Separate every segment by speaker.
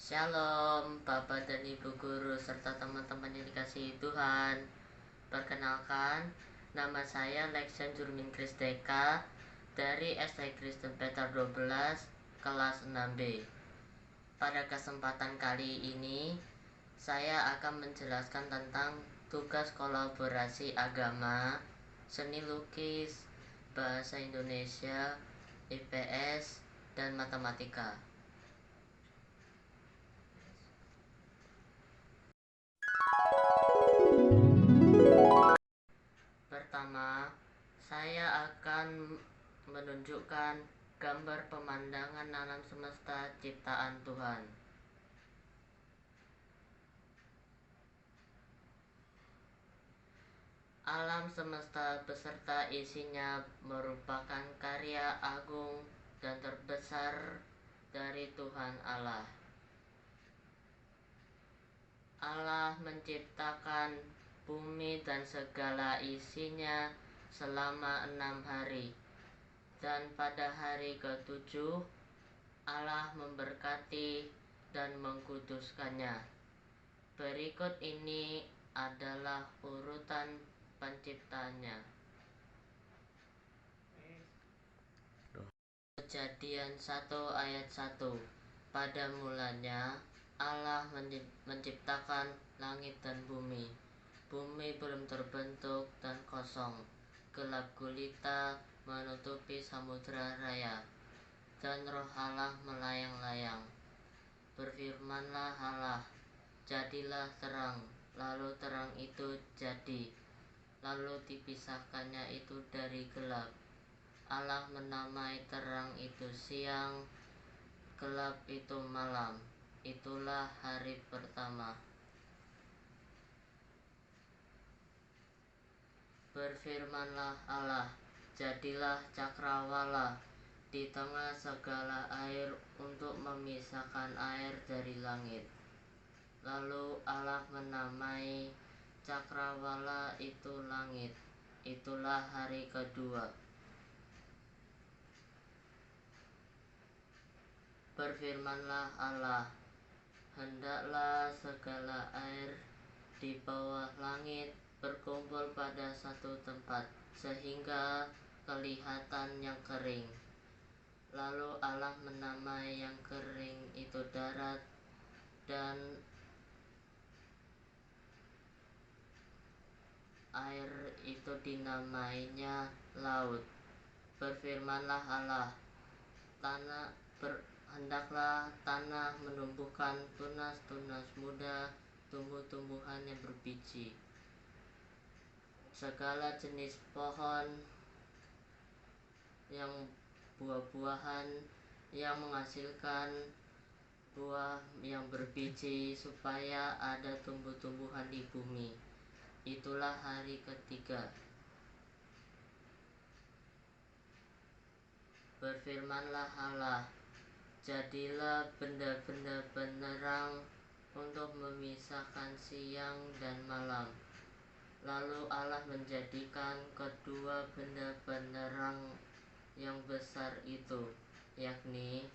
Speaker 1: Shalom Bapak dan Ibu Guru serta teman-teman yang dikasihi Tuhan. Perkenalkan, nama saya Lexian Jurmin Kristeka dari SD Kristen Peter 12 kelas 6B. Pada kesempatan kali ini, saya akan menjelaskan tentang tugas kolaborasi agama, seni lukis, bahasa Indonesia, IPS, dan matematika. Pertama, saya akan menunjukkan gambar pemandangan alam semesta ciptaan Tuhan. Alam semesta beserta isinya merupakan karya agung dan terbesar dari Tuhan Allah. Allah menciptakan bumi dan segala isinya selama 6 hari. Dan pada hari ke-7, Allah memberkati dan mengkuduskannya. Berikut ini adalah urutan penciptanya. Kejadian 1 ayat 1. Pada mulanya Allah menciptakan langit dan bumi. Bumi belum terbentuk dan kosong. Gelap gulita menutupi samudra raya. Dan roh Allah melayang-layang. Berfirmanlah Allah, jadilah terang. Lalu terang itu jadi. Lalu dipisahkannya itu dari gelap. Allah menamai terang itu siang, gelap itu malam. Itulah hari pertama. Berfirmanlah Allah, jadilah cakrawala di tengah segala air untuk memisahkan air dari langit. Lalu Allah menamai cakrawala itu langit. Itulah hari kedua. Berfirmanlah Allah, hendaklah segala air di bawah langit berkumpul pada satu tempat, sehingga kelihatan yang kering. Lalu Allah menamai yang kering itu darat, dan air itu dinamainya laut. Berfirmanlah Allah, hendaklah tanah menumbuhkan tunas-tunas muda, tumbuh-tumbuhan yang berbiji, segala jenis pohon yang buah-buahan yang menghasilkan buah yang berbiji, supaya ada tumbuh-tumbuhan di bumi. Itulah hari ketiga. Berfirmanlah Allah, jadilah benda-benda penerang untuk memisahkan siang dan malam. Lalu Allah menjadikan kedua benda penerang yang besar itu, yakni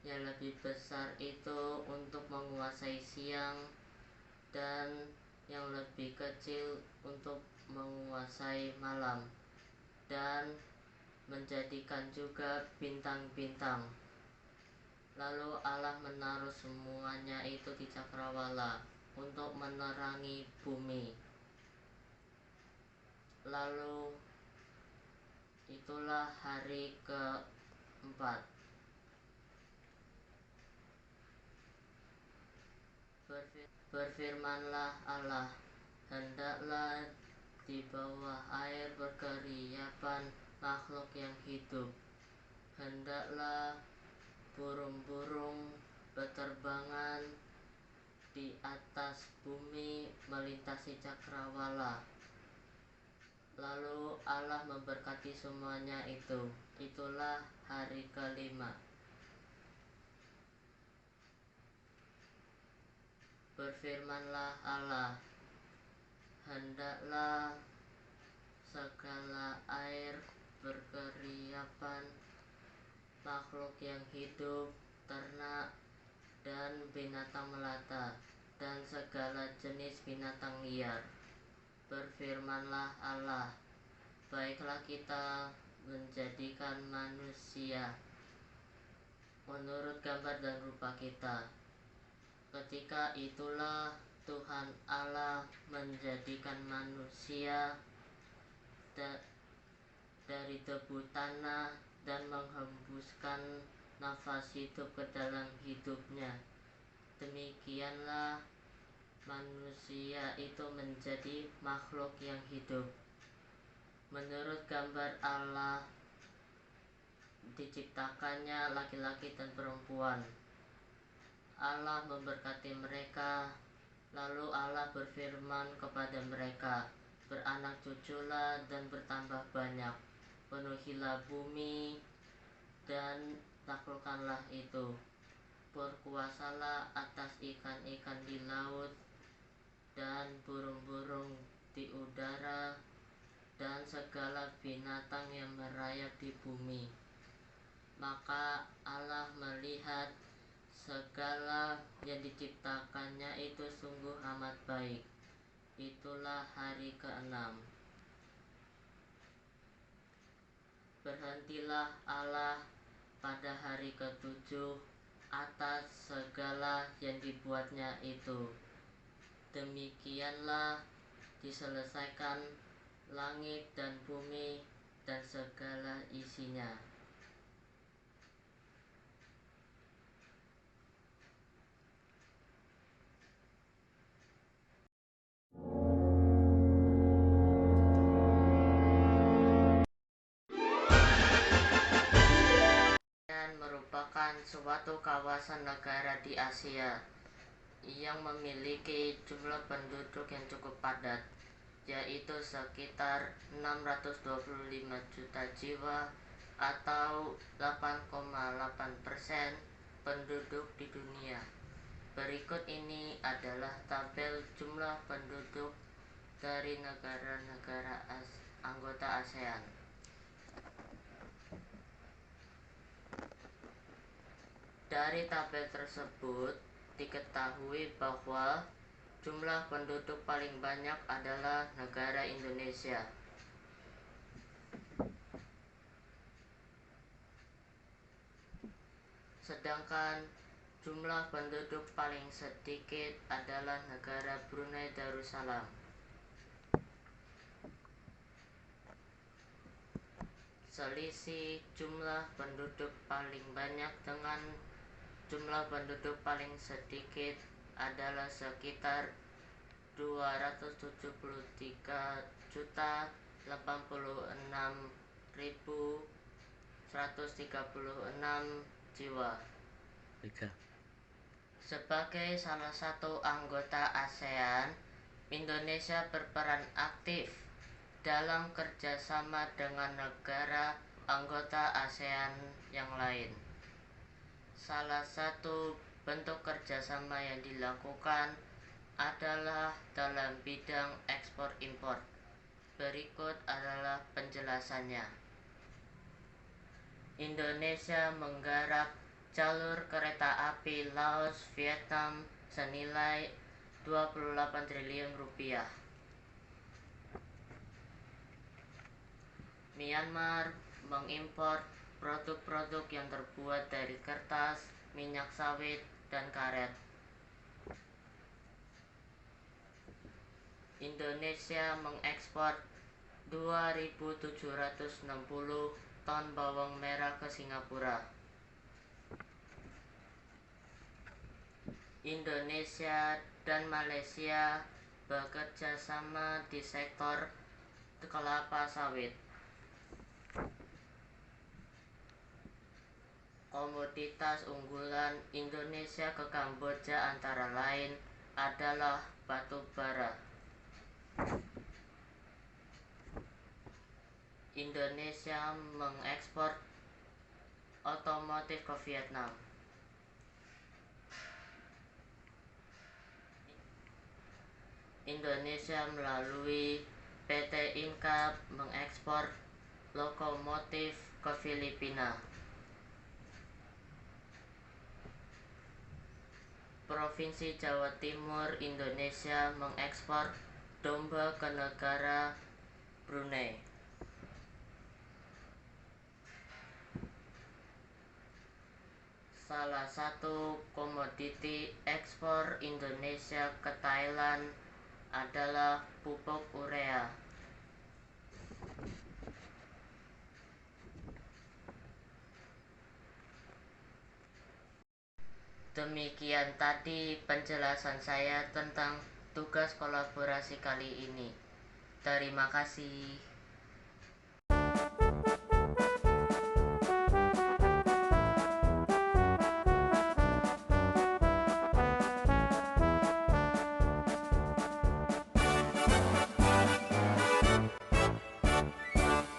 Speaker 1: yang lebih besar itu untuk menguasai siang, dan yang lebih kecil untuk menguasai malam, dan menjadikan juga bintang-bintang. Lalu Allah menaruh semuanya itu di cakrawala untuk menerangi bumi. Lalu itulah hari keempat. Berfirmanlah Allah, hendaklah di bawah air berkeriapan makhluk yang hidup. Hendaklah burung-burung berterbangan di atas bumi melintasi cakrawala. Lalu Allah memberkati semuanya itu. Itulah hari kelima. Berfirmanlah Allah, hendaklah segala air berkeriapan, makhluk yang hidup, ternak, dan binatang melata, dan segala jenis binatang liar. Berfirmanlah Allah, baiklah kita menjadikan manusia menurut gambar dan rupa kita. Ketika itulah Tuhan Allah menjadikan manusia dari debu tanah dan menghembuskan nafas hidup ke dalam hidupnya. Demikianlah manusia itu menjadi makhluk yang hidup. Menurut gambar Allah diciptakannya laki-laki dan perempuan. Allah memberkati mereka. Lalu Allah berfirman kepada mereka, beranak cuculah dan bertambah banyak, penuhilah bumi dan taklukkanlah itu, berkuasalah atas ikan-ikan di laut dan burung-burung di udara dan segala binatang yang merayap di bumi. Maka Allah melihat segala yang diciptakannya itu sungguh amat baik. Itulah hari ke-6. Berhentilah Allah pada hari ke-7 atas segala yang dibuatnya itu. Demikianlah diselesaikan langit dan bumi dan segala isinya. Merupakan suatu kawasan negara di Asia yang memiliki jumlah penduduk yang cukup padat, yaitu sekitar 625 juta jiwa atau 8,8% penduduk di dunia. Berikut ini adalah tabel jumlah penduduk dari negara-negara anggota ASEAN. Dari tabel tersebut diketahui bahwa jumlah penduduk paling banyak adalah negara Indonesia. Sedangkan jumlah penduduk paling sedikit adalah negara Brunei Darussalam. Selisih jumlah penduduk paling banyak dengan jumlah penduduk paling sedikit adalah sekitar 273.086.136 jiwa. Sebagai salah satu anggota ASEAN, Indonesia berperan aktif dalam kerjasama dengan negara anggota ASEAN yang lain. Salah satu bentuk kerjasama yang dilakukan adalah dalam bidang ekspor-impor. Berikut adalah penjelasannya. Indonesia menggarap jalur kereta api Laos-Vietnam senilai 28 triliun rupiah. Myanmar mengimpor produk-produk yang terbuat dari kertas, minyak sawit, dan karet. Indonesia mengekspor 2.760 ton bawang merah ke Singapura. Indonesia dan Malaysia bekerja sama di sektor kelapa sawit. Komoditas unggulan Indonesia ke Kamboja antara lain adalah batu bara. Indonesia mengekspor otomotif ke Vietnam. Indonesia melalui PT Inka mengekspor lokomotif ke Filipina. Provinsi Jawa Timur Indonesia mengekspor domba ke negara Brunei. Salah satu komoditi ekspor Indonesia ke Thailand adalah pupuk urea. Demikian tadi penjelasan saya tentang tugas kolaborasi kali ini. Terima kasih.